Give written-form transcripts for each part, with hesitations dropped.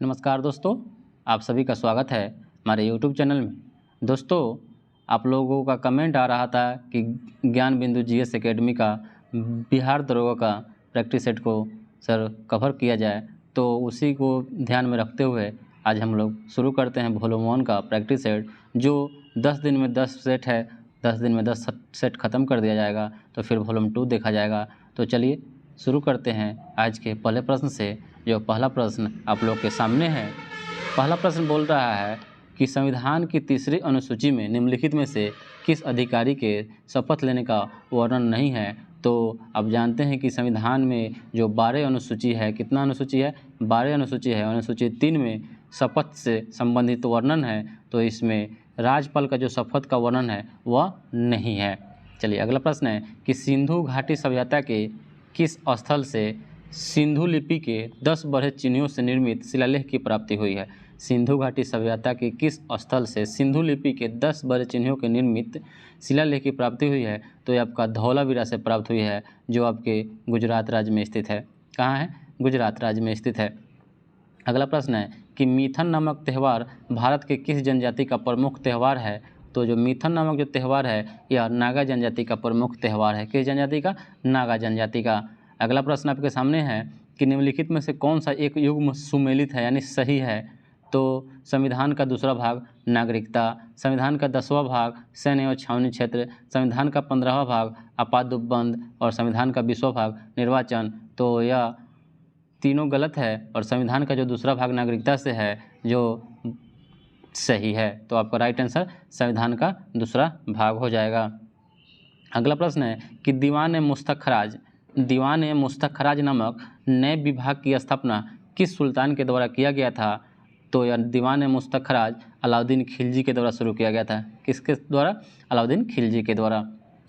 नमस्कार दोस्तों, आप सभी का स्वागत है हमारे यूट्यूब चैनल में। दोस्तों, आप लोगों का कमेंट आ रहा था कि ज्ञान बिंदु जीएस एकेडमी का बिहार दरोगा का प्रैक्टिस सेट को सर कवर किया जाए, तो उसी को ध्यान में रखते हुए आज हम लोग शुरू करते हैं वॉल्यूम 1 का प्रैक्टिस सेट, जो 10 दिन में 10 सेट है। 10 दिन में 10 सेट ख़त्म कर दिया जाएगा, तो फिर वॉल्यूम 2 देखा जाएगा। तो चलिए शुरू करते हैं आज के पहले प्रश्न से। जो पहला प्रश्न आप लोग के सामने है, पहला प्रश्न बोल रहा है कि संविधान की तीसरी अनुसूची में निम्नलिखित में से किस अधिकारी के शपथ लेने का वर्णन नहीं है। तो आप जानते हैं कि संविधान में जो 12 अनुसूची है, कितना अनुसूची है, 12 अनुसूची है। अनुसूची 3 में शपथ से संबंधित वर्णन है, तो इसमें राज्यपाल का जो शपथ का वर्णन है वह नहीं है। चलिए अगला प्रश्न है कि सिंधु घाटी सभ्यता के किस स्थल से सिंधु लिपि के 10 बड़े चिन्हों से निर्मित शिलालेख की प्राप्ति हुई है। सिंधु घाटी सभ्यता के किस स्थल से सिंधु लिपि के 10 बड़े चिन्हों के निर्मित शिलालेख की प्राप्ति हुई है। तो ये आपका धौलावीरा से प्राप्त हुई है, जो आपके गुजरात राज्य में स्थित है। कहाँ है? गुजरात राज्य में स्थित है। अगला प्रश्न है कि मिथन नामक त्यौहार भारत के किस जनजाति का प्रमुख त्यौहार है। तो जो मिथन नामक जो त्यौहार है यह नागा जनजाति का प्रमुख त्यौहार है। किस जनजाति का? नागा जनजाति का। अगला प्रश्न आपके सामने है कि निम्नलिखित में से कौन सा एक युग्म सुमेलित है, यानी सही है। तो संविधान का दूसरा भाग नागरिकता, संविधान का 10वां भाग सैन्य और छावनी क्षेत्र, संविधान का 15वां भाग आपात उपबंध और संविधान का 20वां भाग निर्वाचन। तो यह तीनों गलत है और संविधान का जो दूसरा भाग नागरिकता से है जो सही है। तो आपका राइट आंसर संविधान का दूसरा भाग हो जाएगा। अगला प्रश्न है कि दीवान ए मुस्तखराज नामक नए विभाग की स्थापना किस सुल्तान के द्वारा किया गया था। तो यह दीवान ए मुस्तखराज अलाउद्दीन खिलजी के द्वारा शुरू किया गया था। किसके द्वारा? अलाउद्दीन खिलजी के द्वारा।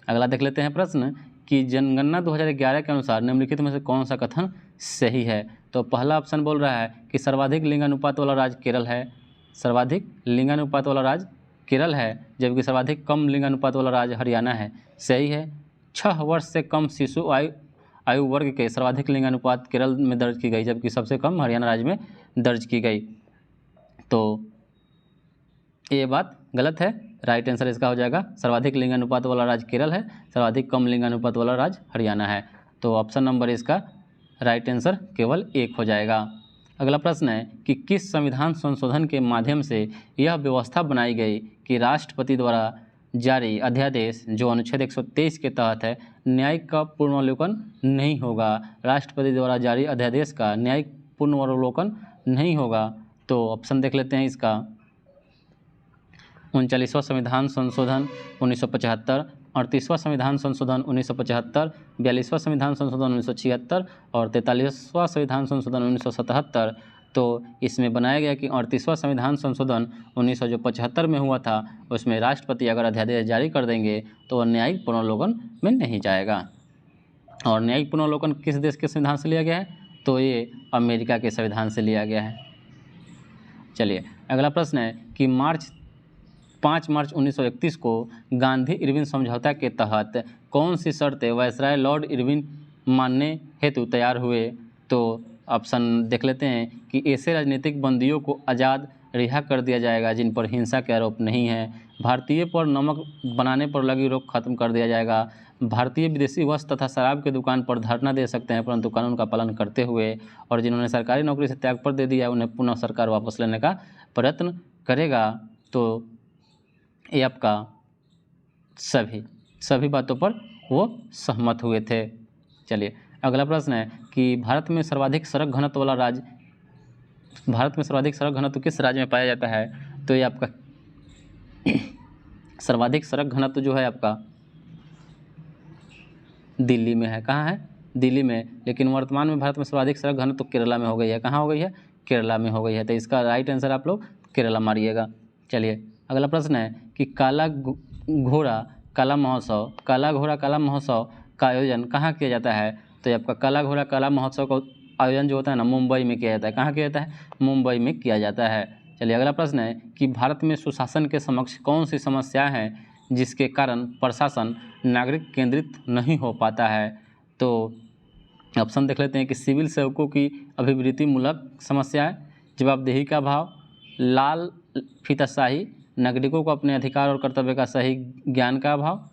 अगला देख लेते हैं प्रश्न कि जनगणना 2011 के अनुसार निम्नलिखित में से कौन सा कथन सही है। तो पहला ऑप्शन बोल रहा है कि सर्वाधिक लिंगानुपात वाला राज्य केरल है। सर्वाधिक लिंगानुपात वाला राज्य केरल है, जबकि सर्वाधिक कम लिंगानुपात वाला राज्य हरियाणा है। सही है। 6 वर्ष से कम शिशु आयु वर्ग के सर्वाधिक लिंगानुपात केरल में दर्ज की गई, जबकि सबसे कम हरियाणा राज्य में दर्ज की गई। तो ये बात गलत है। राइट आंसर इसका हो जाएगा सर्वाधिक लिंगानुपात वाला राज्य केरल है, सर्वाधिक कम लिंगानुपात वाला राज्य हरियाणा है। तो ऑप्शन नंबर इसका राइट आंसर केवल 1 हो जाएगा। अगला प्रश्न है कि किस संविधान संशोधन के माध्यम से यह व्यवस्था बनाई गई कि राष्ट्रपति द्वारा जारी अध्यादेश जो अनुच्छेद 123 के तहत है, न्यायिक का पुनर्वलोकन नहीं होगा। राष्ट्रपति द्वारा जारी अध्यादेश का न्यायिक पुनर्वलोकन नहीं होगा। तो ऑप्शन देख लेते हैं इसका। 39वां संविधान संशोधन 1975, 38वां संविधान संशोधन 1975, 42वां संविधान संशोधन 1976 और 43वां संविधान संशोधन 1977। तो इसमें बनाया गया कि 38वां संविधान संशोधन 1975 में हुआ था, उसमें राष्ट्रपति अगर अध्यादेश जारी कर देंगे तो वह न्यायिक पुनर्वलोकन में नहीं जाएगा। और न्यायिक पुनर्वलोकन किस देश के संविधान से लिया गया है? तो ये अमेरिका के संविधान से लिया गया है। चलिए अगला प्रश्न है कि 5 मार्च 1931 को गांधी इरविन समझौता के तहत कौन सी शर्तें वायसराय लॉर्ड इरविन मानने हेतु तैयार हुए। तो ऑप्शन देख लेते हैं कि ऐसे राजनीतिक बंदियों को आज़ाद रिहा कर दिया जाएगा जिन पर हिंसा के आरोप नहीं है, भारतीय पर नमक बनाने पर लगी रोक खत्म कर दिया जाएगा, भारतीय विदेशी वस्त्र तथा शराब की दुकान पर धरना दे सकते हैं परंतु कानून का पालन करते हुए, और जिन्होंने सरकारी नौकरी से त्यागपत्र दे दिया उन्हें पुनः सरकार वापस लेने का प्रयत्न करेगा। तो ये आपका सभी बातों पर वो सहमत हुए थे। चलिए अगला प्रश्न है कि भारत में सर्वाधिक सड़क घनत्व किस राज्य में पाया जाता है। तो ये आपका सर्वाधिक सड़क घनत्व जो है आपका दिल्ली में है। कहाँ है? दिल्ली में। लेकिन वर्तमान में भारत में सर्वाधिक सड़क घनत्व केरला में हो गई है। कहाँ हो गई है? केरला में हो गई है। तो इसका राइट आंसर आप लोग केरला मारिएगा। चलिए अगला प्रश्न है कि काला घोड़ा काला महोत्सव का आयोजन कहाँ किया जाता है। तो ये आपका काला घोड़ा काला महोत्सव का आयोजन जो होता है ना, मुंबई में किया जाता है। कहाँ किया जाता है? मुंबई में किया जाता है। चलिए अगला प्रश्न है कि भारत में सुशासन के समक्ष कौन सी समस्या है जिसके कारण प्रशासन नागरिक केंद्रित नहीं हो पाता है। तो ऑप्शन देख लेते हैं कि सिविल सेवकों की अभिवृत्तिमूलक समस्याएं, जवाबदेही का भाव, लाल फीताशाही, नागरिकों को अपने अधिकार और कर्तव्य का सही ज्ञान का अभाव।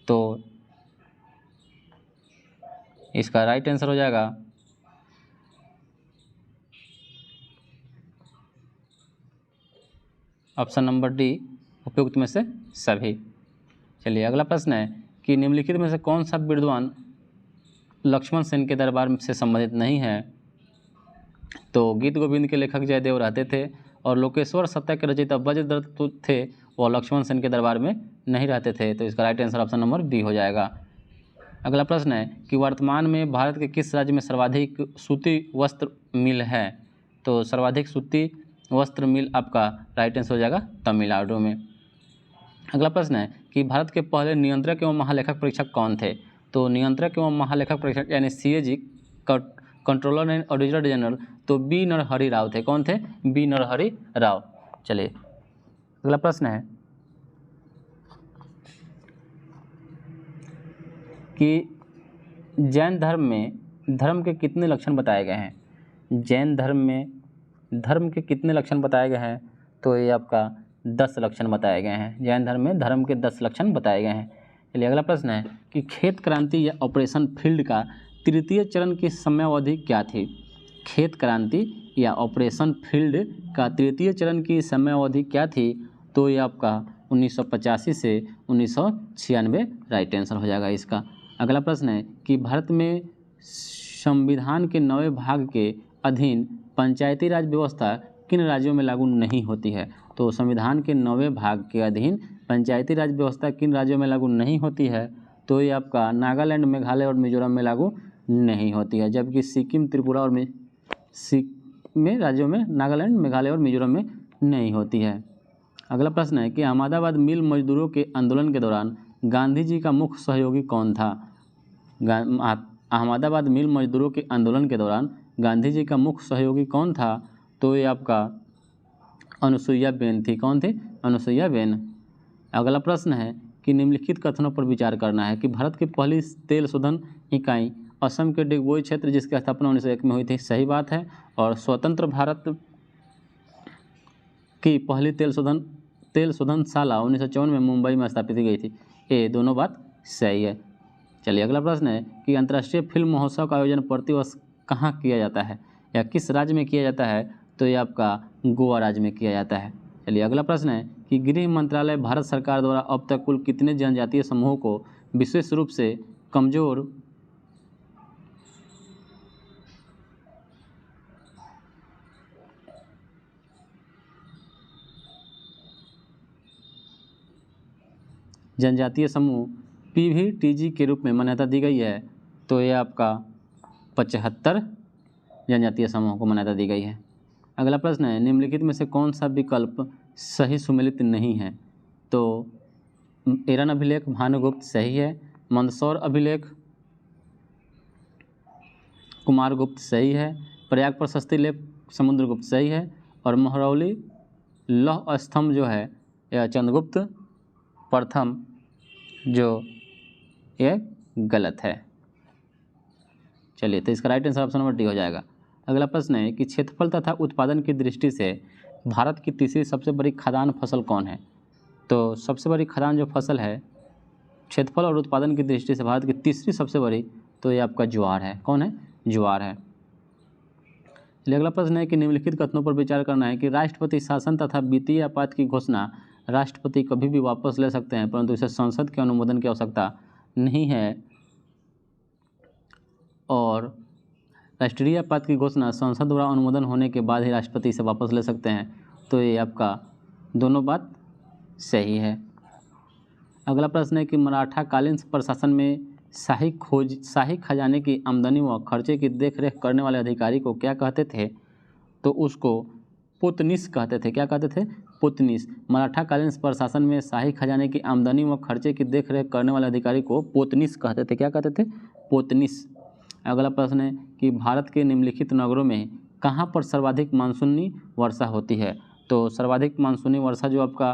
तो इसका राइट आंसर हो जाएगा ऑप्शन नंबर डी, उपयुक्त में से सभी। चलिए अगला प्रश्न है कि निम्नलिखित में से कौन सा विद्वान लक्ष्मण सेन के दरबार से संबंधित नहीं है। तो गीत गोविंद के लेखक जयदेव रहते थे और लोकेश्वर सत्या के रचयिता वज्रदत्त थे, वो लक्ष्मण सेन के दरबार में नहीं रहते थे। तो इसका right answer option number B हो जाएगा। अगला प्रश्न है कि वर्तमान में भारत के किस राज्य में सर्वाधिक सूती वस्त्र मिल है। तो सर्वाधिक सूती वस्त्र मिल आपका राइट आंसर हो जाएगा तमिलनाडु में। अगला प्रश्न है कि भारत के पहले नियंत्रक एवं महालेखक परीक्षक कौन थे। तो नियंत्रक एवं महालेखक परीक्षक यानी CAG controller and auditor general तो बी नरहरि राव थे। कौन थे? बी नरहरि राव। चलिए अगला प्रश्न है कि जैन धर्म में धर्म के कितने लक्षण बताए गए हैं। जैन धर्म में धर्म के कितने लक्षण बताए गए हैं। तो ये आपका 10 लक्षण बताए गए हैं। जैन धर्म में धर्म के 10 लक्षण बताए गए हैं। चलिए अगला प्रश्न है कि खेत क्रांति या ऑपरेशन फील्ड का तृतीय चरण की समयावधि क्या थी। खेत क्रांति या ऑपरेशन फील्ड का तृतीय चरण की समयावधि क्या थी। तो ये आपका 1985 से 1996 राइट आंसर हो जाएगा इसका। अगला प्रश्न है कि भारत में संविधान के 9वें भाग के अधीन पंचायती राज व्यवस्था किन राज्यों में लागू नहीं होती है। तो संविधान के 9वें भाग के अधीन पंचायती राज व्यवस्था किन राज्यों में लागू नहीं होती है। तो ये आपका नागालैंड, मेघालय और मिजोरम में लागू नहीं होती है, जबकि सिक्किम, त्रिपुरा और में राज्यों में नागालैंड, मेघालय और मिजोरम में नहीं होती है। अगला प्रश्न है कि अहमदाबाद मिल मजदूरों के आंदोलन के दौरान गांधी जी का मुख्य सहयोगी कौन था। अहमदाबाद मिल मजदूरों के आंदोलन के दौरान गांधी जी का मुख्य सहयोगी कौन था। तो ये आपका अनुसुईया बेन थी। कौन थी? अनुसुईया बेन। अगला प्रश्न है कि निम्नलिखित कथनों पर विचार करना है कि भारत की पहली तेल शोधन इकाई असम के डिगबोई क्षेत्र जिसकी स्थापना 1901 में हुई थी, सही बात है। और स्वतंत्र भारत की पहली तेल शोधनशाला 1954 में मुंबई में स्थापित की गई थी, ये दोनों बात सही है। चलिए अगला प्रश्न है कि अंतर्राष्ट्रीय फिल्म महोत्सव का आयोजन प्रतिवर्ष कहाँ किया जाता है या किस राज्य में किया जाता है। तो ये आपका गोवा राज्य में किया जाता है। चलिए अगला प्रश्न है कि गृह मंत्रालय भारत सरकार द्वारा अब तक कुल कितने जनजातीय समूहों को विशेष रूप से कमजोर जनजातीय समूह PVTG के रूप में मान्यता दी गई है। तो ये आपका 75 जनजातीय समूहों को मान्यता दी गई है। अगला प्रश्न है निम्नलिखित में से कौन सा विकल्प सही सुमेलित नहीं है। तो एरन अभिलेख भानुगुप्त सही है, मंदसौर अभिलेख कुमारगुप्त सही है, प्रयाग प्रशस्ति लेख समुद्रगुप्त सही है और महरौली लौह स्तंभ जो है यह चंद्रगुप्त प्रथम जो ये गलत है। चलिए तो इसका right answer option number D हो जाएगा। अगला प्रश्न है कि क्षेत्रफल तथा उत्पादन की दृष्टि से भारत की तीसरी सबसे बड़ी खाद्यान्न फसल कौन है। तो सबसे बड़ी खाद्यान्न जो फसल है क्षेत्रफल और उत्पादन की दृष्टि से भारत की तीसरी सबसे बड़ी, तो ये आपका ज्वार है। कौन है? ज्वार है। चलिए अगला प्रश्न है कि निम्नलिखित कथनों पर विचार करना है कि राष्ट्रपति शासन तथा वित्तीय आपात की घोषणा राष्ट्रपति कभी भी वापस ले सकते हैं, परंतु इसे संसद के अनुमोदन की आवश्यकता नहीं है। और राष्ट्रीय आपात की घोषणा संसद द्वारा अनुमोदन होने के बाद ही राष्ट्रपति इसे वापस ले सकते हैं। तो ये आपका दोनों बात सही है। अगला प्रश्न है कि मराठा कालीन प्रशासन में शाही खजाने की आमदनी व खर्चे की देखरेख करने वाले अधिकारी को क्या कहते थे। तो उसको पोतनीस कहते थे। क्या कहते थे? पोतनीस। मराठा कालीन प्रशासन में शाही खजाने की आमदनी व खर्चे की देखरेख करने वाले अधिकारी को पोतनीस कहते थे। क्या कहते थे? पोतनीस। अगला प्रश्न है कि भारत के निम्नलिखित नगरों में कहाँ पर सर्वाधिक मानसूनी वर्षा होती है। तो सर्वाधिक मानसूनी वर्षा जो आपका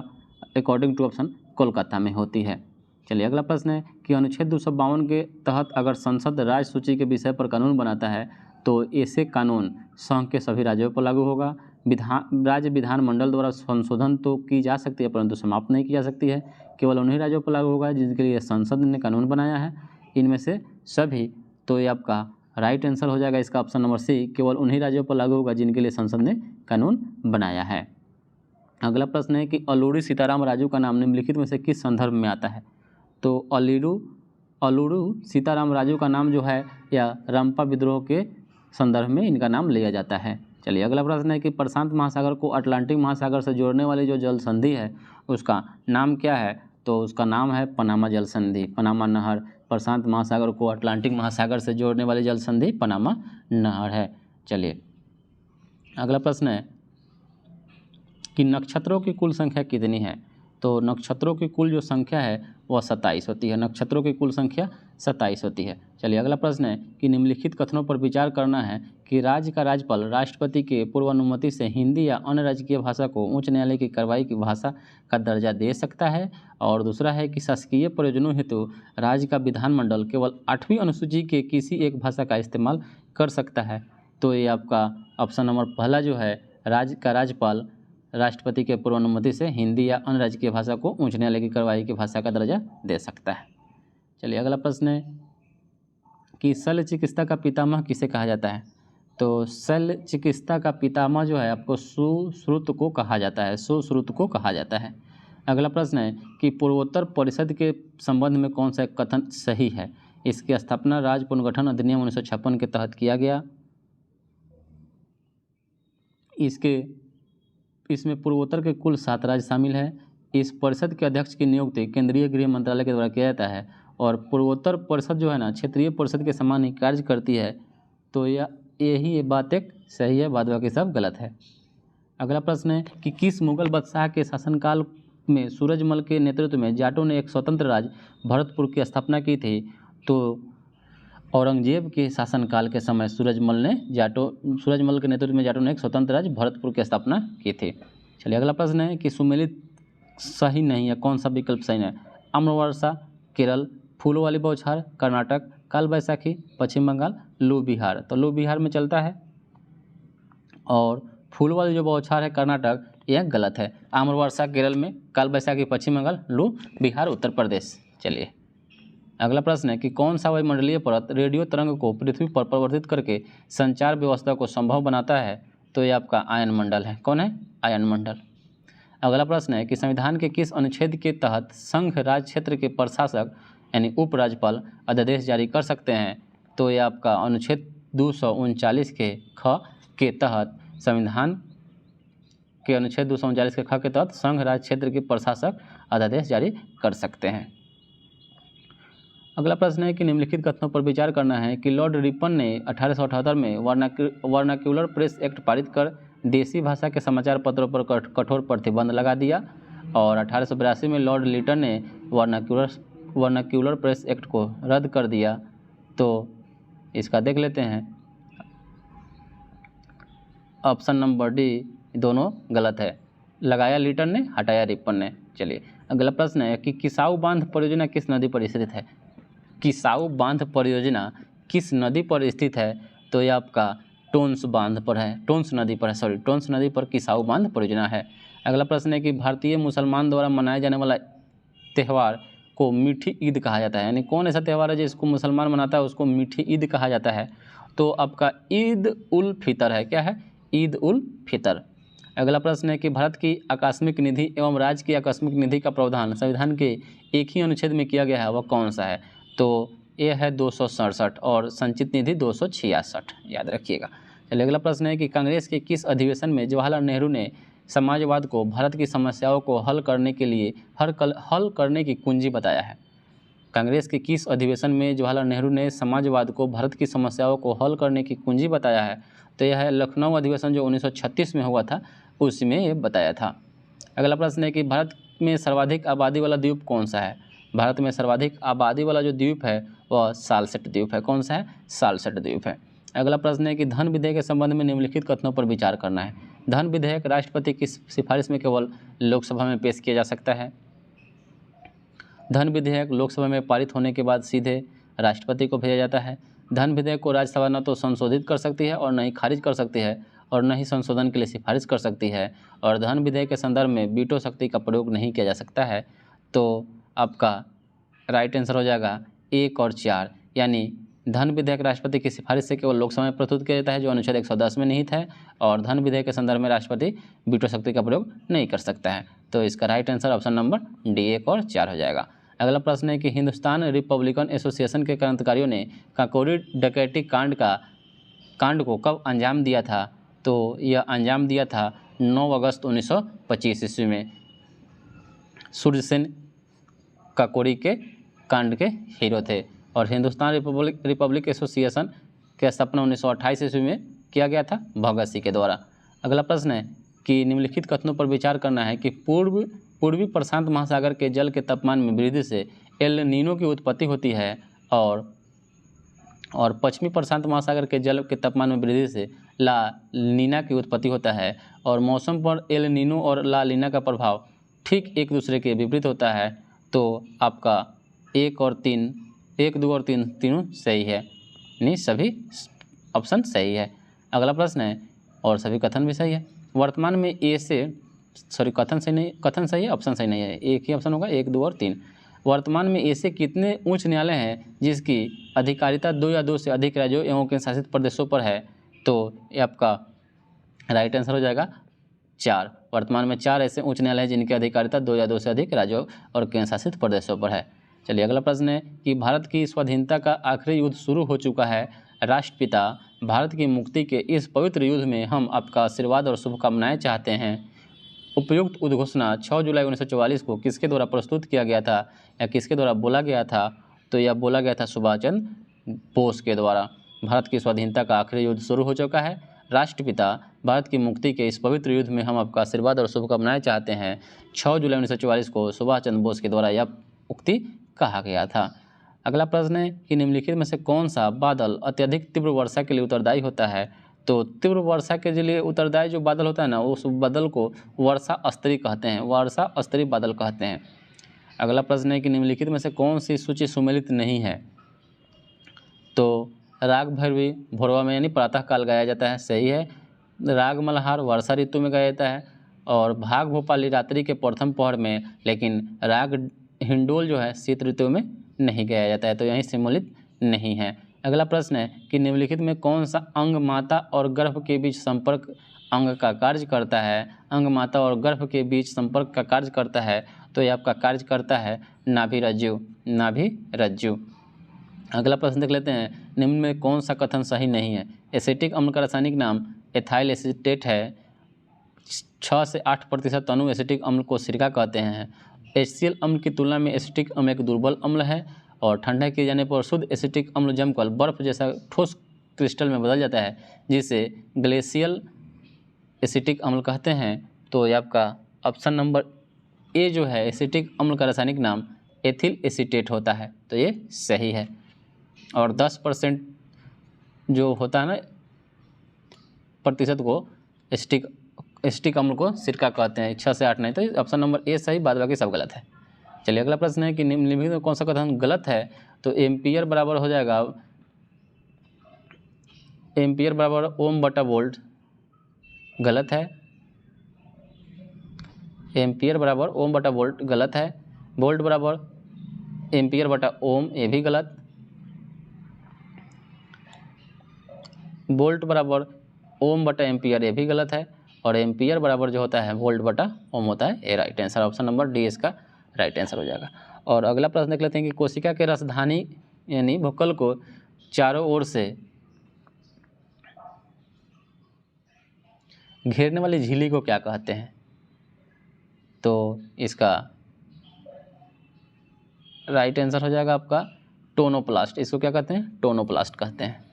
अकॉर्डिंग टू ऑप्शन कोलकाता में होती है। चलिए अगला प्रश्न है कि अनुच्छेद 252 के तहत अगर संसद राज्य सूची के विषय पर कानून बनाता है तो ऐसे कानून संघ के सभी राज्यों पर लागू होगा। राज्य विधानमंडल द्वारा संशोधन तो की जा सकती है परंतु समाप्त नहीं की जा सकती है, केवल उन्हीं राज्यों पर लागू होगा जिनके लिए संसद ने कानून बनाया है। इनमें से सभी, तो ये आपका राइट आंसर हो जाएगा इसका ऑप्शन नंबर सी, केवल उन्हीं राज्यों पर लागू होगा जिनके लिए संसद ने कानून बनाया है। अगला प्रश्न है कि अलूरी सीताराम राजू का नाम निम्नलिखित में से किस संदर्भ में आता है? तो अलूरू सीताराम राजू का नाम जो है या रंपा विद्रोह के संदर्भ में इनका नाम लिया जाता है। चलिए अगला प्रश्न है कि प्रशांत महासागर को अटलांटिक महासागर से जोड़ने वाली जो जल संधि है उसका नाम क्या है? तो उसका नाम है पनामा जल संधि। पनामा नहर प्रशांत महासागर को अटलांटिक महासागर से जोड़ने वाली जल संधि पनामा नहर है। चलिए अगला प्रश्न है कि नक्षत्रों की कुल संख्या कितनी है? तो नक्षत्रों की कुल जो संख्या है वह 27 होती है। नक्षत्रों की कुल संख्या 27 होती है। चलिए अगला प्रश्न है कि निम्नलिखित कथनों पर विचार करना है कि राज्य का राज्यपाल राष्ट्रपति के पूर्वानुमति से हिंदी या अन्य राजकीय भाषा को उच्च न्यायालय की कार्रवाई की भाषा का दर्जा दे सकता है। और दूसरा है कि शासकीय प्रयोजनों हेतु राज्य का विधानमंडल केवल 8वीं अनुसूची के किसी एक भाषा का इस्तेमाल कर सकता है। तो ये आपका ऑप्शन नंबर पहला जो है, राज्य का राज्यपाल राष्ट्रपति के पूर्वानुमति से हिंदी या अन्य राजकीय भाषा को उच्च न्यायालय की कार्रवाई की भाषा का दर्जा दे सकता है। चलिए अगला प्रश्न है कि शल्य चिकित्सा का पितामह किसे कहा जाता है? तो शल्य चिकित्सा का पितामह जो है आपको सुश्रुत को कहा जाता है। सुश्रुत को कहा जाता है। अगला प्रश्न है कि पूर्वोत्तर परिषद के संबंध में कौन सा कथन सही है? इसकी स्थापना राज्य पुनर्गठन अधिनियम 1956 के तहत किया गया। इसमें पूर्वोत्तर के कुल 7 राज्य शामिल है। इस परिषद के अध्यक्ष की नियुक्ति केंद्रीय गृह मंत्रालय के द्वारा किया जाता है और पूर्वोत्तर परिषद जो है ना क्षेत्रीय परिषद के समान ही कार्य करती है। तो यही बात एक सही है, बाद बाकी सब गलत है। अगला प्रश्न है कि किस मुगल बादशाह के शासनकाल में सूरजमल के नेतृत्व में जाटों ने एक स्वतंत्र राज्य भरतपुर की स्थापना की थी? तो औरंगजेब के शासनकाल के समय सूरजमल के नेतृत्व में जाटों ने एक स्वतंत्र राज्य भरतपुर की स्थापना की थी। चलिए अगला प्रश्न है कि सुमेलित सही नहीं है, कौन सा विकल्प सही है? अम्रवर्षा केरल, फूलों वाली बौछार कर्नाटक, काल बैसाखी पश्चिम बंगाल, लू बिहार। तो लू बिहार में चलता है और फूल वाली जो बौछार है कर्नाटक, यह गलत है। अम्रवर्षा केरल में, काल बैसाखी पश्चिम बंगाल, लू बिहार उत्तर प्रदेश। चलिए अगला प्रश्न है कि कौन सा वायुमंडलीय परत रेडियो तरंग को पृथ्वी पर परिवर्तित करके संचार व्यवस्था को संभव बनाता है? तो ये आपका आयन मंडल है। कौन है? आयन मंडल। अगला प्रश्न है कि संविधान के किस अनुच्छेद के तहत संघ राज्य क्षेत्र के प्रशासक यानी उपराज्यपाल अध्यादेश जारी कर सकते हैं? तो ये आपका अनुच्छेद 239 के ख के तहत संविधान के अनुच्छेद 239 के ख के तहत संघ राज्य क्षेत्र के प्रशासक अध्यादेश जारी कर सकते हैं। अगला प्रश्न है कि निम्नलिखित कथनों पर विचार करना है कि लॉर्ड रिपन ने 1878 में वर्नाक्यूलर प्रेस एक्ट पारित कर देसी भाषा के समाचार पत्रों पर कठोर प्रतिबंध लगा दिया और 1882 में लॉर्ड लिटन ने वर्नाक्यूलर प्रेस एक्ट को रद्द कर दिया। तो इसका देख लेते हैं, ऑप्शन नंबर डी दोनों गलत है। लगाया लिटन ने, हटाया रिपन ने। चलिए अगला प्रश्न है कि किसाऊ बांध परियोजना किस नदी पर स्थित है? किसाऊ बांध परियोजना किस नदी पर स्थित है? तो यह आपका टोन्स नदी पर किसाऊ बांध परियोजना है। अगला प्रश्न है कि भारतीय मुसलमान द्वारा मनाया जाने वाला त्यौहार को मीठी ईद कहा जाता है, यानी कौन ऐसा त्यौहार है जिसको मुसलमान मनाता है उसको मीठी ईद कहा जाता है? तो आपका ईद उल फितर है। क्या है? ईद उल फितर। अगला प्रश्न है कि भारत की आकस्मिक निधि एवं राज्य की आकस्मिक निधि का प्रावधान संविधान के एक ही अनुच्छेद में किया गया है, वह कौन सा है? तो ये है 267 और संचित निधि 266, याद रखिएगा। चलिए अगला प्रश्न है कि कांग्रेस के किस अधिवेशन में जवाहरलाल नेहरू ने समाजवाद को भारत की समस्याओं को हल करने की कुंजी बताया है? कांग्रेस के किस अधिवेशन में जवाहरलाल नेहरू ने समाजवाद को भारत की समस्याओं को हल करने की कुंजी बताया है? तो यह है लखनऊ अधिवेशन जो 1936 में हुआ था, उसमें ये बताया था। अगला प्रश्न है कि भारत में सर्वाधिक आबादी वाला द्वीप कौन सा है? भारत में सर्वाधिक आबादी वाला जो द्वीप है वह सालसेट द्वीप है। कौन सा है? सालसेट द्वीप है। अगला प्रश्न है कि धन विधेयक के संबंध में निम्नलिखित कथनों पर विचार करना है। धन विधेयक राष्ट्रपति की सिफारिश में केवल लोकसभा में पेश किया जा सकता है। धन विधेयक लोकसभा में पारित होने के बाद सीधे राष्ट्रपति को भेजा जाता है। धन विधेयक को राज्यसभा न तो संशोधित कर सकती है और न ही खारिज कर सकती है और न ही संशोधन के लिए सिफारिश कर सकती है, और धन विधेयक के संदर्भ में वीटो शक्ति का प्रयोग नहीं किया जा सकता है। तो आपका राइट आंसर हो जाएगा 1 और 4, यानी धन विधेयक राष्ट्रपति की सिफारिश से केवल लोकसभा में प्रस्तुत किया जाता है, जो अनुच्छेद 110 में निहित है, और धन विधेयक के संदर्भ में राष्ट्रपति वीटो शक्ति का प्रयोग नहीं कर सकता है। तो इसका right answer option number D 1 और 4 हो जाएगा। अगला प्रश्न है कि हिंदुस्तान रिपब्लिकन एसोसिएशन के क्रांतिकारियों ने काकोरी डकैती कांड को कब अंजाम दिया था? तो यह अंजाम दिया था 9 अगस्त 1925 ईस्वी में। सूर्यसेन काकोरी के कांड के हीरो थे, और हिंदुस्तान रिपब्लिक एसोसिएशन की स्थापना 1928 ईस्वी में किया गया था भगत सिंह के द्वारा। अगला प्रश्न है कि निम्नलिखित कथनों पर विचार करना है कि पूर्वी प्रशांत महासागर के जल के तापमान में वृद्धि से एल नीनो की उत्पत्ति होती है, और पश्चिमी प्रशांत महासागर के जल के तापमान में वृद्धि से ला नीना की उत्पत्ति होता है, और मौसम पर एल नीनो और ला लीना का प्रभाव ठीक एक दूसरे के विपरीत होता है। तो आपका 1 2 और 3 तीनों सही है, नहीं सभी ऑप्शन सही है। अगला प्रश्न है, और सभी कथन भी सही है। वर्तमान में ए से कथन सही है, ऑप्शन सही नहीं है, एक ही ऑप्शन होगा 1 2 और 3। वर्तमान में ऐसे कितने उच्च न्यायालय हैं जिसकी अधिकारिता 2 या 2 से अधिक राज्यों एवं केंद्र शासित प्रदेशों पर है? तो ये आपका राइट आंसर हो जाएगा 4। वर्तमान में 4 ऐसे उच्च न्यायालय हैं जिनकी अधिकारिता 2 या 2 से अधिक राज्यों और केंद्र शासित प्रदेशों पर है। चलिए अगला प्रश्न है कि भारत की स्वाधीनता का आखिरी युद्ध शुरू हो चुका है। राष्ट्रपिता भारत की मुक्ति के इस पवित्र युद्ध में हम आपका आशीर्वाद और शुभकामनाएं चाहते हैं। उपयुक्त उद्घोषणा 6 जुलाई 1944 को किसके द्वारा प्रस्तुत किया गया था या किसके द्वारा बोला गया था? तो यह बोला गया था सुभाष चंद्र बोस के द्वारा। भारत की स्वाधीनता का आखिरी युद्ध शुरू हो चुका है। राष्ट्रपिता भारत की मुक्ति के इस पवित्र युद्ध में हम आपका आशीर्वाद और शुभकामनाएं चाहते हैं। 6 जुलाई 1944 को सुभाष चंद्र बोस के द्वारा यह उक्ति कहा गया था। अगला प्रश्न है कि निम्नलिखित में से कौन सा बादल अत्यधिक तीव्र वर्षा के लिए उत्तरदायी होता है? तो तीव्र वर्षा के लिए उत्तरदायी जो बादल होता है ना, उस बादल को वर्षा स्तरीय कहते हैं, वर्षा स्तरीय बादल कहते हैं। अगला प्रश्न है कि निम्नलिखित में से कौन सी सूची सुमेलित नहीं है? तो राग भैरवी भोरवा में यानी प्रातः काल गाया जाता है, सही है। राग मल्हार वर्षा ऋतु में गाया जाता है, और भाग भोपाली रात्रि के प्रथम पहर में, लेकिन राग हिंडोल जो है शीत ऋतु में नहीं गाया जाता है, तो यहीं सम्मिलित नहीं है। अगला प्रश्न है कि निम्नलिखित में कौन सा अंग माता और गर्भ के बीच संपर्क अंग का कार्य करता है? अंग माता और गर्भ के बीच संपर्क का कार्य करता है, तो यह आपका कार्य करता है नाभि रज्जु। अगला प्रश्न देख लेते हैं, निम्न में कौन सा कथन सही नहीं है? एसिटिक अम्ल का रासायनिक नाम एथाइल एसीटेट है। 6 से 8% अणु एसिटिक अम्ल को सिरका कहते हैं। HCl अम्ल की तुलना में एसिटिक अम्ल एक दुर्बल अम्ल है, और ठंडा किए जाने पर शुद्ध एसिटिक अम्ल जमकर बर्फ जैसा ठोस क्रिस्टल में बदल जाता है, जिसे ग्लेशियल एसिटिक अम्ल कहते हैं। तो ये आपका ऑप्शन नंबर ए जो है, एसिटिक अम्ल का रासायनिक नाम एथिल एसीटेट होता है, तो ये सही है। और 10% जो होता है ना प्रतिशत को एसिटिक अम्ल को सिरका कहते हैं, 6 से 8 नहीं, तो ऑप्शन नंबर ए सही, बाद बाकी सब गलत है। चलिए अगला प्रश्न है कि निम्नलिखित में कौन सा कथन गलत है? तो एम्पियर बराबर हो जाएगा एम्पियर बराबर ओम बटा वोल्ट, गलत है। एम्पियर बराबर ओम बटा वोल्ट गलत है। वोल्ट बराबर एम्पियर बटा ओम, ये भी गलत। वोल्ट बराबर ओम बटा एम्पियर, ये भी गलत है। और एम्पियर बराबर जो होता है वोल्ट बटा ओम होता है, ये right answer, option number D इसका राइट आंसर हो जाएगा। और अगला प्रश्न देख लेते हैं कि कोशिका के रसधानी यानी भूकल को चारों ओर से घेरने वाली झिल्ली को क्या कहते हैं? तो इसका राइट आंसर हो जाएगा आपका टोनोप्लास्ट। इसको क्या कहते हैं? टोनोप्लास्ट कहते हैं।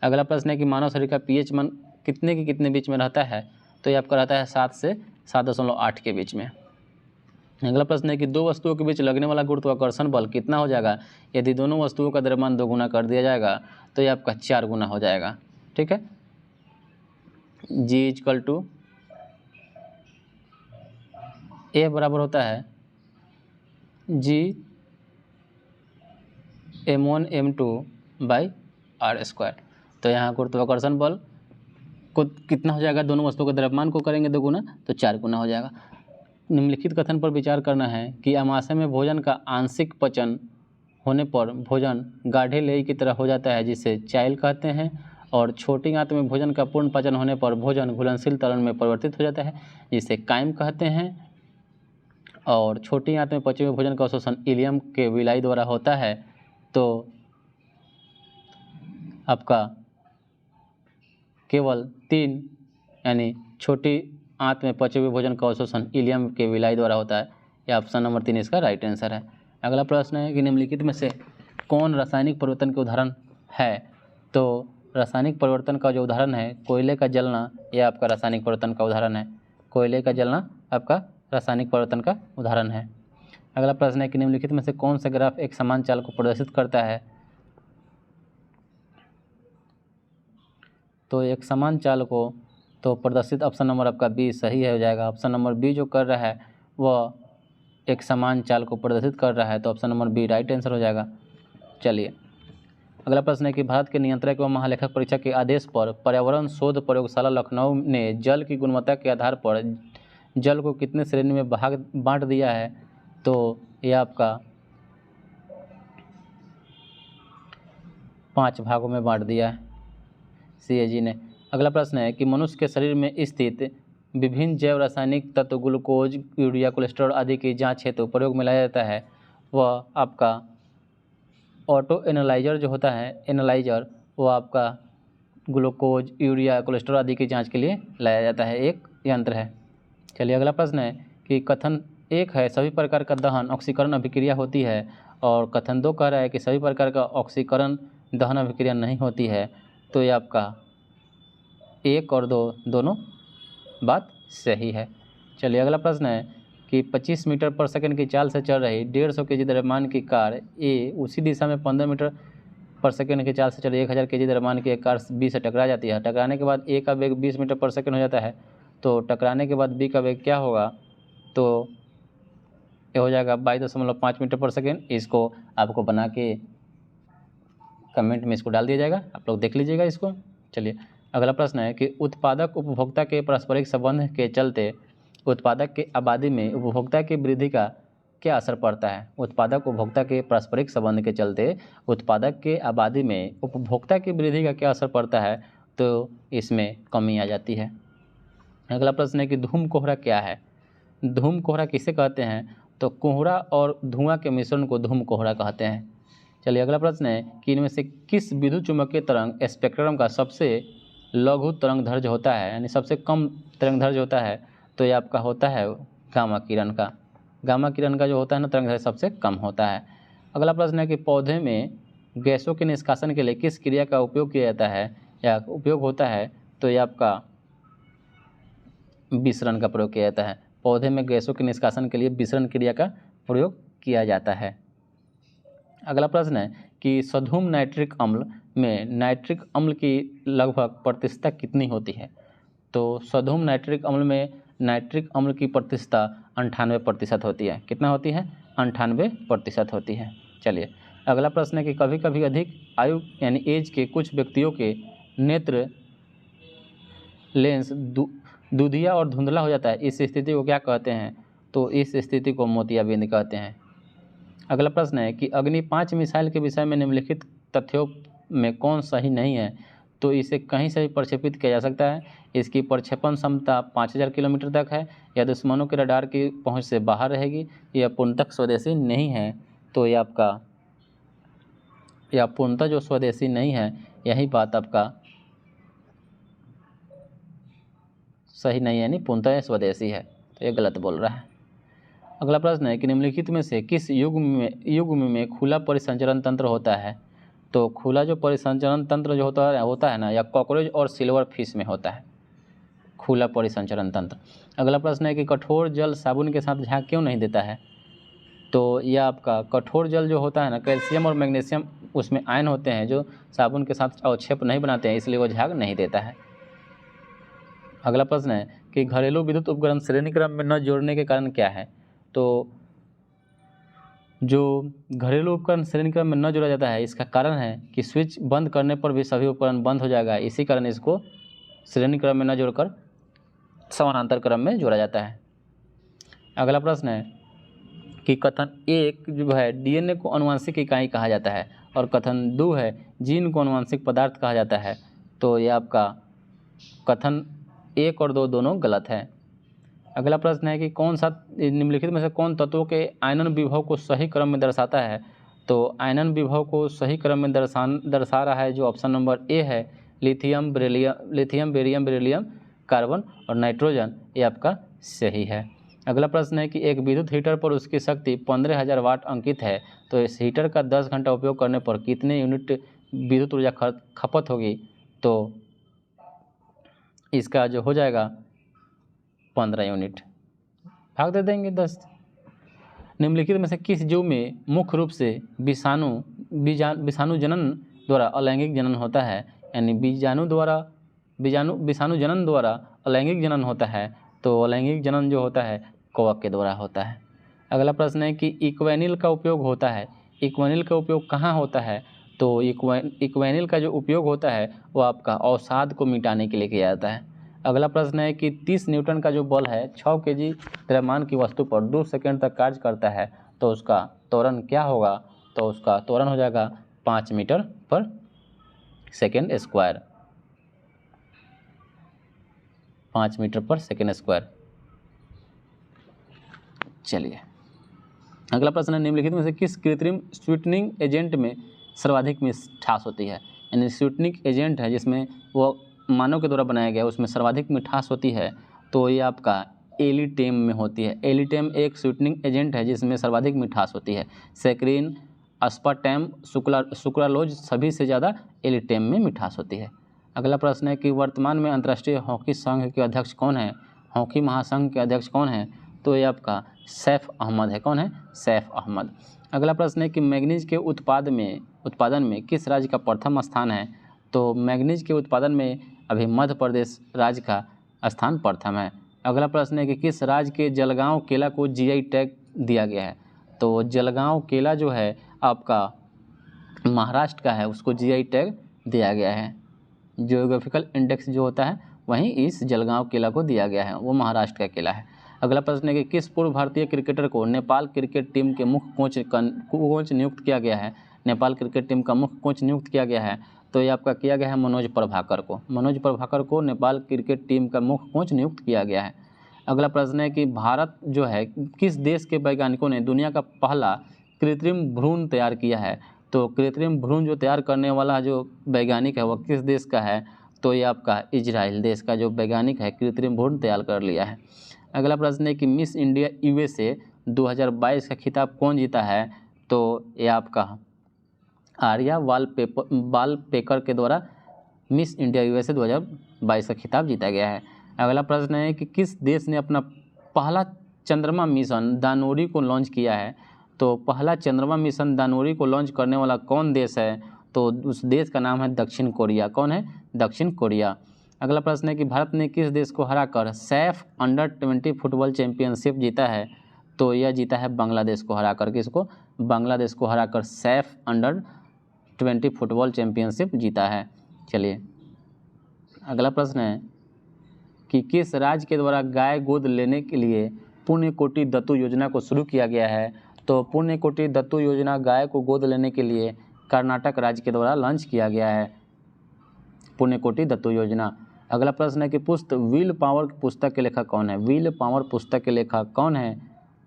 अगला प्रश्न है कि मानव शरीर का पीएच मान कितने बीच में रहता है? तो ये आपका रहता है 7 से 7.8 के बीच में। अगला प्रश्न है कि दो वस्तुओं के बीच लगने वाला गुरुत्वाकर्षण बल कितना हो जाएगा यदि दोनों वस्तुओं का द्रव्यमान 2 गुना कर दिया जाएगा? तो ये आपका 4 गुना हो जाएगा, ठीक है। G = A बराबर होता है G m1 m2 by r²। तो यहाँ गुरुत्वाकर्षण बल को कितना हो जाएगा, दोनों वस्तुओं के द्रव्यमान को करेंगे 2 गुना तो 4 गुना हो जाएगा। निम्नलिखित कथन पर विचार करना है कि अमाशय में भोजन का आंशिक पचन होने पर भोजन गाढ़े लेई की तरह हो जाता है, जिसे चाइल कहते हैं, और छोटी आंत में भोजन का पूर्ण पचन होने पर भोजन घुलनशील तरल में परिवर्तित हो जाता है, जिसे काइम कहते हैं, और छोटी आंत में पचे हुए भोजन का अवशोषण इलियम के विलाई द्वारा होता है। तो आपका केवल 3 यानी छोटी आंत में पचे हुए भोजन का अवशोषण इलियम के विलाई द्वारा होता है। यह ऑप्शन नंबर 3 इसका राइट आंसर है। अगला प्रश्न है कि निम्नलिखित में से कौन रासायनिक परिवर्तन के उदाहरण है। तो रासायनिक परिवर्तन का जो उदाहरण है कोयले का जलना, यह आपका रासायनिक परिवर्तन का उदाहरण है। कोयले का जलना आपका रासायनिक परिवर्तन का उदाहरण है। अगला प्रश्न है कि निम्नलिखित में से कौन सा ग्राफ एक समान चाल को प्रदर्शित करता है। तो एक समान चाल को तो प्रदर्शित ऑप्शन नंबर आपका बी सही है हो जाएगा। ऑप्शन नंबर बी जो कर रहा है वह एक समान चाल को प्रदर्शित कर रहा है, तो option number B right answer हो जाएगा। चलिए अगला प्रश्न है कि भारत के नियंत्रक एवं महालेखक परीक्षक के आदेश पर पर्यावरण शोध प्रयोगशाला लखनऊ ने जल की गुणवत्ता के आधार पर जल को कितने श्रेणी में बांट दिया है। तो यह आपका 5 भागों में बांट दिया है CAG ने। अगला प्रश्न है कि मनुष्य के शरीर में स्थित विभिन्न जैव रासायनिक तत्व ग्लूकोज, यूरिया, कोलेस्ट्रॉल आदि की जांच हेतु प्रयोग में लाया जाता है। वह आपका ऑटो एनालाइजर जो होता है एनालाइजर, वो आपका ग्लूकोज, यूरिया, कोलेस्ट्रॉल आदि की जांच के लिए लाया जाता है, एक यंत्र है। चलिए अगला प्रश्न है कि कथन 1 है सभी प्रकार का दहन ऑक्सीकरण अभिक्रिया होती है, और कथन 2 कह रहा है कि सभी प्रकार का ऑक्सीकरण दहन अभिक्रिया नहीं होती है। तो ये आपका 1 और 2 दोनों बात सही है। चलिए अगला प्रश्न है कि 25 मीटर पर सेकंड की चाल से चल रही 150 kg द्रव्यमान की कार ए उसी दिशा में 15 मीटर पर सेकंड की चाल से चल रही 1000 kg द्रव्यमान की एक कार बी से टकरा जाती है। टकराने के बाद ए का वेग 20 मीटर पर सेकंड हो जाता है, तो टकराने के बाद बी का वेग क्या होगा। तो ये हो जाएगा 22.5 मीटर पर सेकंड। इसको आपको बना के कमेंट में इसको डाल दिया जाएगा, आप लोग देख लीजिएगा इसको। चलिए अगला प्रश्न है कि उत्पादक उपभोक्ता के पारस्परिक संबंध के चलते उत्पादक के आबादी में उपभोक्ता की वृद्धि का क्या असर पड़ता है। उत्पादक उपभोक्ता के पारस्परिक संबंध के चलते उत्पादक के आबादी में उपभोक्ता की वृद्धि का क्या असर पड़ता है। तो इसमें कमी आ जाती है। अगला प्रश्न है कि धूम कोहरा क्या है। धूम कोहरा किसे कहते हैं। तो कोहरा और धुआं के मिश्रण को धूम कोहरा कहते हैं। चलिए अगला प्रश्न है कि इनमें से किस विद्युत चुम्बकीय तरंग स्पेक्ट्रम का सबसे लघु तरंगदैर्घ्य होता है, यानी सबसे कम तरंगदैर्घ्य होता है। तो ये आपका होता है गामा किरण का। गामा किरण का जो होता है ना तरंगदैर्घ्य सबसे कम होता है। अगला प्रश्न है कि पौधे में गैसों के निष्कासन के लिए किस क्रिया का उपयोग किया जाता है या उपयोग होता है। तो ये आपका विसरण का प्रयोग किया जाता है। पौधे में गैसों के निष्कासन के लिए विसरण क्रिया का प्रयोग किया जाता है। अगला प्रश्न है कि सधूम नाइट्रिक अम्ल में नाइट्रिक अम्ल की लगभग प्रतिशतता कितनी होती है। तो सधूम नाइट्रिक अम्ल में नाइट्रिक अम्ल की प्रतिशतता 98% होती है। कितना होती है, 98% होती है। चलिए अगला प्रश्न है कि कभी कभी अधिक आयु यानी एज के कुछ व्यक्तियों के नेत्र लेंस दूधिया और धुंधला हो जाता है, इस स्थिति को क्या कहते हैं। तो इस स्थिति को मोतियाबिंद कहते हैं। अगला प्रश्न है कि अग्नि 5 मिसाइल के विषय में निम्नलिखित तथ्यों में कौन सही नहीं है। तो इसे कहीं से भी प्रक्षेपित किया जा सकता है। इसकी प्रक्षेपण क्षमता 5000 किलोमीटर तक है, या दुश्मनों के रडार की पहुंच से बाहर रहेगी, यह पूर्णतः स्वदेशी नहीं है। तो ये आपका या पूर्णतः जो स्वदेशी नहीं है, यही बात आपका सही नहीं है, यानी पूर्णतः स्वदेशी है। तो ये गलत बोल रहा है। अगला प्रश्न है कि निम्नलिखित में से किस युग में खुला परिसंचरण तंत्र होता है। तो खुला जो परिसंचरण तंत्र जो होता है ना, या कॉकरोच और सिल्वर फिश में होता है खुला परिसंचरण तंत्र। अगला प्रश्न है कि कठोर जल साबुन के साथ झाग क्यों नहीं देता है। तो यह आपका कठोर जल जो होता है ना, कैल्शियम और मैग्नीशियम उसमें आयन होते हैं जो साबुन के साथ अवक्षेप नहीं बनाते हैं, इसलिए वो झाग नहीं देता है। अगला प्रश्न है कि घरेलू विद्युत उपकरण श्रेणी क्रम में न जोड़ने के कारण क्या है। तो जो घरेलू उपकरण श्रेणी क्रम में न जोड़ा जाता है, इसका कारण है कि स्विच बंद करने पर भी सभी उपकरण बंद हो जाएगा, इसी कारण इसको श्रेणी क्रम में न जोड़कर समानांतर क्रम में जोड़ा जाता है। अगला प्रश्न है कि कथन 1 जो है डीएनए को आनुवंशिक इकाई कहा जाता है और कथन 2 है जीन को आनुवंशिक पदार्थ कहा जाता है। तो ये आपका कथन 1 और 2 दोनों गलत है। अगला प्रश्न है कि कौन सा निम्नलिखित में से कौन तत्वों के आयनन विभव को सही क्रम में दर्शाता है। तो आयनन विभव को सही क्रम में दर्शा रहा है जो ऑप्शन नंबर ए है, लिथियम बेरियम बेरिलियम कार्बन और नाइट्रोजन, ये आपका सही है। अगला प्रश्न है कि एक विद्युत हीटर पर उसकी शक्ति 15,000 वाट अंकित है, तो इस हीटर का 10 घंटा उपयोग करने पर कितने यूनिट विद्युत ऊर्जा खपत होगी। तो इसका जो हो जाएगा 15 यूनिट, भाग दे देंगे 10। निम्नलिखित में से किस जीव में मुख्य रूप से विषाणु जनन द्वारा अलैंगिक जनन होता है, यानी विषाणु जनन द्वारा अलैंगिक जनन होता है। तो अलैंगिक जनन जो होता है कवक के द्वारा होता है। अगला प्रश्न है कि इक्वेनिल का उपयोग होता है, इक्वेनिल का उपयोग कहाँ होता है। तो इक्वेनिल का जो उपयोग होता है वो आपका अवसाद को मिटाने के लिए किया जाता है। अगला प्रश्न है कि 30 न्यूटन का जो बल है 6 केजी द्रव्यमान की वस्तु पर 2 सेकंड तक कार्य करता है, तो उसका त्वरण क्या होगा। तो उसका त्वरण हो जाएगा 5 मीटर पर सेकेंड स्क्वायर, 5 मीटर पर सेकेंड स्क्वायर। चलिए अगला प्रश्न है निम्नलिखित में से किस कृत्रिम स्वीटनिंग एजेंट में सर्वाधिक मिठास होती है। यानी स्वीटनिंग एजेंट है जिसमें वो मानव के द्वारा बनाया गया उसमें सर्वाधिक मिठास होती है, तो ये आपका एलिटेम में होती है। एलिटेम एक स्वीटनिंग एजेंट है जिसमें सर्वाधिक मिठास होती है। सैकरीन, अस्पार्टम, सुक्रालोज सभी से ज़्यादा एलिटेम में मिठास होती है। अगला प्रश्न है कि वर्तमान में अंतर्राष्ट्रीय हॉकी संघ के अध्यक्ष कौन है, हॉकी महासंघ के अध्यक्ष कौन है। तो ये आपका सैफ अहमद है। कौन है, सैफ अहमद। अगला प्रश्न है कि मैग्नीज के उत्पादन में किस राज्य का प्रथम स्थान है। तो मैग्नीज के उत्पादन में अभी मध्य प्रदेश राज्य का स्थान प्रथम है। अगला प्रश्न है कि किस राज्य के जलगांव केला को जीआई टैग दिया गया है। तो जलगांव केला जो है आपका महाराष्ट्र का है, उसको जीआई टैग दिया गया है। जियोग्राफिकल इंडेक्स जो होता है वहीं इस जलगांव केला को दिया गया है, वो महाराष्ट्र का केला है। अगला प्रश्न है कि किस पूर्व भारतीय क्रिकेटर को नेपाल क्रिकेट टीम के मुख्य कोच नियुक्त किया गया है। नेपाल क्रिकेट टीम का मुख्य कोच नियुक्त किया गया है, तो ये आपका किया गया है मनोज प्रभाकर को। मनोज प्रभाकर को नेपाल क्रिकेट टीम का मुख्य कोच नियुक्त किया गया है। अगला प्रश्न है कि भारत जो है किस देश के वैज्ञानिकों ने दुनिया का पहला कृत्रिम भ्रूण तैयार किया है। तो कृत्रिम भ्रूण जो तैयार करने वाला जो वैज्ञानिक है वह किस देश का है। तो ये आपका इजराइल देश का जो वैज्ञानिक है कृत्रिम भ्रूण तैयार कर लिया है। अगला प्रश्न है कि मिस इंडिया यूएसए 2022 का खिताब कौन जीता है। तो ये आपका आर्या वालपेकर के द्वारा मिस इंडिया यूएसए 2022 का खिताब जीता गया है। अगला प्रश्न है कि किस देश ने अपना पहला चंद्रमा मिशन दानोरी को लॉन्च किया है। तो पहला चंद्रमा मिशन दानोरी को लॉन्च करने वाला कौन देश है। तो उस देश का नाम है दक्षिण कोरिया। कौन है, दक्षिण कोरिया। अगला प्रश्न है कि भारत ने किस देश को हराकर सैफ अंडर-20 फुटबॉल चैंपियनशिप जीता है। तो यह जीता है बांग्लादेश को हराकर। किसको, बांग्लादेश को हराकर सैफ अंडर-20 फुटबॉल चैंपियनशिप जीता है। चलिए अगला प्रश्न है कि किस राज्य के द्वारा गाय गोद लेने के लिए पुण्यकोटि दत्तू योजना को शुरू किया गया है। तो पुण्यकोटि दत्तू योजना गाय को गोद लेने के लिए कर्नाटक राज्य के द्वारा लॉन्च किया गया है, पुण्यकोटि दत्तू योजना। अगला प्रश्न है कि विल पावर पुस्तक के लेखक कौन है। विल पावर पुस्तक के लेखक कौन है।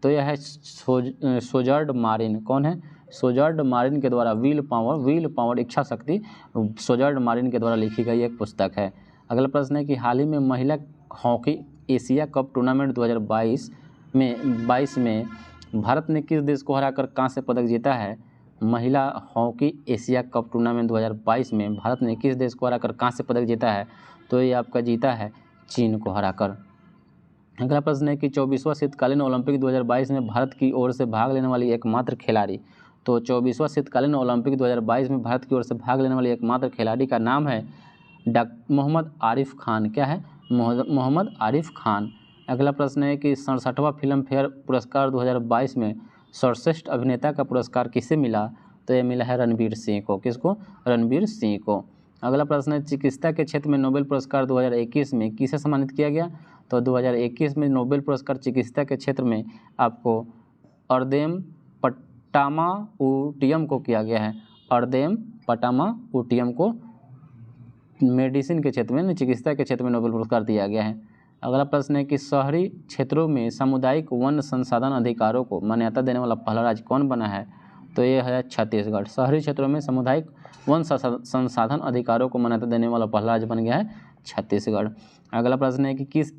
तो यह है सोजर्ड मार्टिन। कौन है, सोजर्ड मार्टिन के द्वारा विल पावर इच्छा शक्ति सोजर्ड मार्टिन के द्वारा लिखी गई एक पुस्तक है। अगला प्रश्न है कि हाल ही में महिला हॉकी एशिया कप टूर्नामेंट 2022 में भारत ने किस देश को हराकर कांस्य पदक जीता है। महिला हॉकी एशिया कप टूर्नामेंट 2022 में भारत ने किस देश को हराकर कांस्य पदक जीता है। तो ये आपका जीता है चीन को हराकर। अगला प्रश्न है कि 24वां शीतकालीन ओलंपिक 2022 में भारत की ओर से भाग लेने वाली एकमात्र खिलाड़ी। तो 24वां शीतकालीन ओलंपिक 2022 में भारत की ओर से भाग लेने वाली एकमात्र खिलाड़ी का नाम है मोहम्मद आरिफ खान। क्या है, मोहम्मद आरिफ खान। अगला प्रश्न है कि 67वां फिल्म फेयर पुरस्कार 2022 में सर्वश्रेष्ठ अभिनेता का पुरस्कार किसे मिला? तो ये मिला है रणवीर सिंह को। किसको? रणवीर सिंह को। अगला प्रश्न है, चिकित्सा के क्षेत्र में नोबेल पुरस्कार 2021 में किसे सम्मानित किया गया? तो 2021 में नोबेल पुरस्कार चिकित्सा के क्षेत्र में आपको अर्देम पटामाउटियम को किया गया है। अर्देम पटामाउटियम को मेडिसिन के क्षेत्र में, चिकित्सा के क्षेत्र में नोबेल पुरस्कार दिया गया है। अगला प्रश्न है कि शहरी क्षेत्रों में सामुदायिक वन संसाधन अधिकारों को मान्यता देने वाला पहला राज्य कौन बना है? तो ये है छत्तीसगढ़। शहरी क्षेत्रों में सामुदायिक वन संसाधन अधिकारों को मान्यता देने वाला पहला राज्य बन गया है छत्तीसगढ़। अगला प्रश्न है कि किस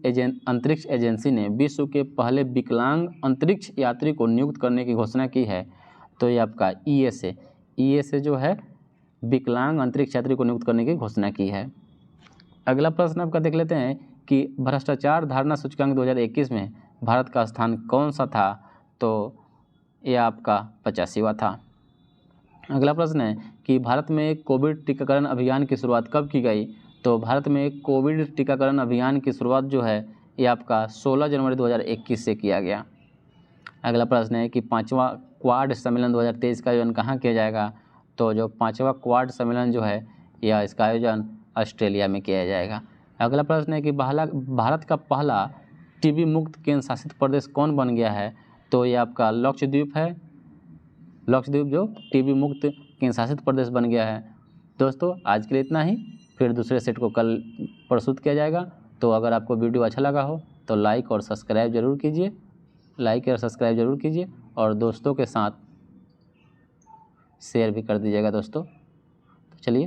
अंतरिक्ष एजेंसी ने विश्व के पहले विकलांग अंतरिक्ष यात्री को नियुक्त करने की घोषणा की है? तो ये आपका ईएसए जो है विकलांग अंतरिक्ष यात्री को नियुक्त करने की घोषणा की है। अगला प्रश्न आपका देख लेते हैं कि भ्रष्टाचार धारणा सूचकांक 2021 में भारत का स्थान कौन सा था? तो ये आपका 85वां था। अगला प्रश्न है कि भारत में कोविड टीकाकरण अभियान की शुरुआत कब की गई? तो भारत में कोविड टीकाकरण अभियान की शुरुआत जो है ये आपका 16 जनवरी 2021 से किया गया। अगला प्रश्न है कि 5वां क्वाड सम्मेलन 2023 का आयोजन कहाँ किया जाएगा? तो जो 5वां क्वाड सम्मेलन जो है या इसका आयोजन ऑस्ट्रेलिया में किया जाएगा। अगला प्रश्न है कि भारत का पहला टीबी मुक्त केंद्र शासित प्रदेश कौन बन गया है? तो ये आपका लक्षद्वीप है। लक्षद्वीप जो टीबी मुक्त केंद्र शासित प्रदेश बन गया है। दोस्तों आज के लिए इतना ही, फिर दूसरे सेट को कल प्रस्तुत किया जाएगा। तो अगर आपको वीडियो अच्छा लगा हो तो लाइक और सब्सक्राइब जरूर कीजिए, और दोस्तों के साथ शेयर भी कर दीजिएगा दोस्तों। तो चलिए